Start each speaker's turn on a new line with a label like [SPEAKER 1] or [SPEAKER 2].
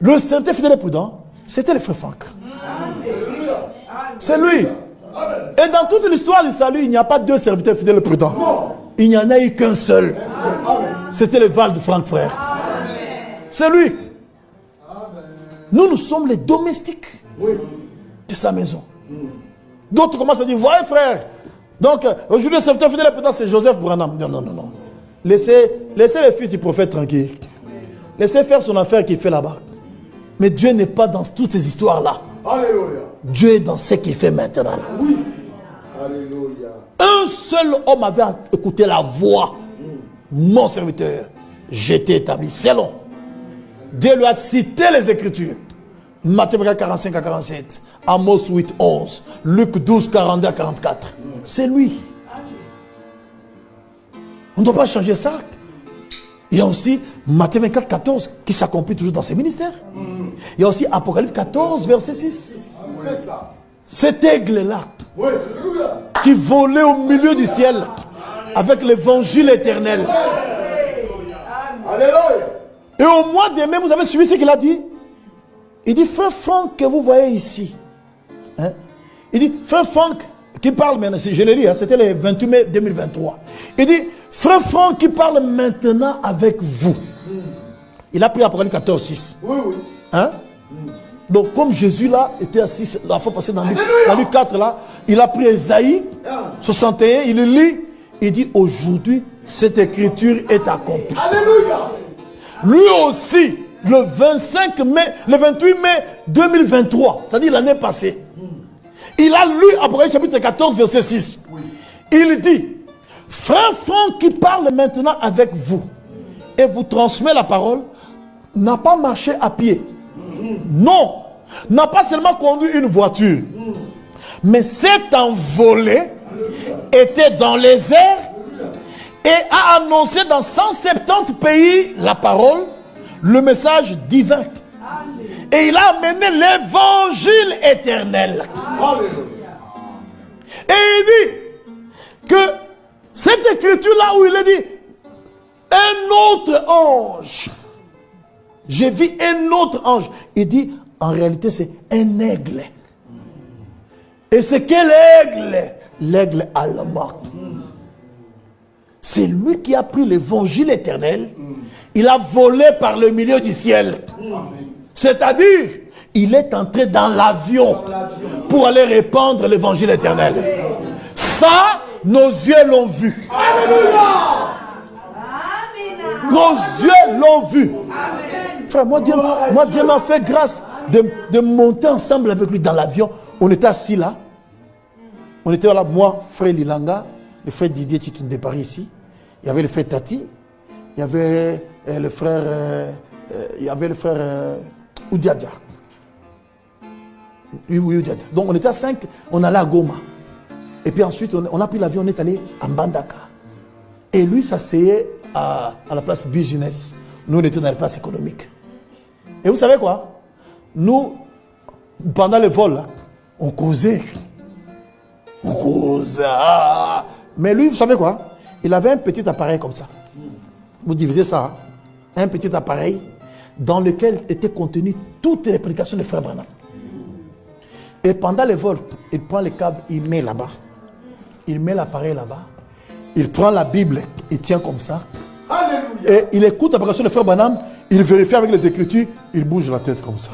[SPEAKER 1] Le serviteur fidèle et prudent, c'était le frère Franck. C'est lui. Et dans toute l'histoire du salut, il n'y a pas deux serviteurs fidèles et prudents. Il n'y en a eu qu'un seul. C'était le Val de Franck, frère. C'est lui. Nous sommes les domestiques de sa maison. D'autres commencent à dire, voyez frère. Donc, aujourd'hui, le serviteur fidèle et prudent, c'est Joseph Branham. Non, non, non, non. Laissez le fils du prophète tranquille. Laissez faire son affaire qu'il fait là-bas. Mais Dieu n'est pas dans toutes ces histoires-là.
[SPEAKER 2] Alléluia.
[SPEAKER 1] Dieu est dans ce qu'il fait maintenant.
[SPEAKER 2] Oui. Alléluia.
[SPEAKER 1] Un seul homme avait écouté la voix. Mon serviteur, j'étais établi. C'est long. Dieu lui a cité les Écritures. Matthieu 45 à 47, Amos 8, 11, Luc 12, 42 à 44. C'est lui. On ne doit pas changer ça. Il y a aussi Matthieu 24, 14 qui s'accomplit toujours dans ses ministères. Il y a aussi Apocalypse 14, verset 6.
[SPEAKER 2] C'est ça.
[SPEAKER 1] Cet aigle-là,
[SPEAKER 2] Oui.
[SPEAKER 1] qui volait au milieu du ciel avec l'évangile éternel.
[SPEAKER 2] Alléluia.
[SPEAKER 1] Et au mois de mai, vous avez suivi ce qu'il a dit? Il dit, frère Franck que vous voyez ici. Hein? Il dit, frère Franck qui parle maintenant, je l'ai lu, hein, c'était le 28 mai 2023. Il dit, frère Franck qui parle maintenant avec vous. Il a pris Apocalypse 14, 6.
[SPEAKER 2] Oui, oui.
[SPEAKER 1] Hein? Donc, comme Jésus là était assis la fois passée dans Luc 4 là, il a pris Ésaïe 61, il le lit, il dit aujourd'hui cette écriture est accomplie.
[SPEAKER 2] Alléluia.
[SPEAKER 1] Lui aussi, le 25 mai, le 28 mai 2023, c'est-à-dire l'année passée, il a lu Apocalypse chapitre 14, verset 6. Il dit, frère Franck qui parle maintenant avec vous et vous transmet la parole, n'a pas marché à pied. Non, n'a pas seulement conduit une voiture, mais s'est envolé, était dans les airs et a annoncé dans 170 pays la parole, le message divin. Et il a amené l'évangile éternel. Et il dit que cette écriture-là où il a dit un autre ange. J'ai vu un autre ange. Il dit, en réalité, c'est un aigle. Et c'est quel aigle? L'aigle allemand. C'est lui qui a pris l'évangile éternel. Il a volé par le milieu du ciel. C'est-à-dire, il est entré dans l'avion pour aller répandre l'évangile éternel. Ça, nos yeux l'ont vu. Nos yeux l'ont vu. Frère, moi Dieu m'a fait grâce de monter ensemble avec lui dans l'avion. On était assis là. On était là, moi, frère Lilanga, le frère Didier Chitoun de Paris ici. Il y avait le frère Tati. Il y avait le frère Oudiadia. Oui, Oudiadia. Donc on était à 5, on allait à Goma. Et puis ensuite, on a pris l'avion, on est allé à Mbandaka. Et lui s'asseyait à la place business. Nous, on était dans la place économique. Et vous savez quoi? Nous, pendant le vol, là, on causait. On causait. Mais lui, vous savez quoi? Il avait un petit appareil comme ça. Vous divisez ça. Hein? Un petit appareil dans lequel étaient contenues toutes les prédications de Frère Branham. Et pendant le vol, il prend le câble, il met là-bas. Il met l'appareil là-bas. Il prend la Bible, il tient comme ça.
[SPEAKER 2] Alléluia.
[SPEAKER 1] Et il écoute la prédication de Frère Branham, il vérifie avec les Écritures, il bouge la tête comme ça.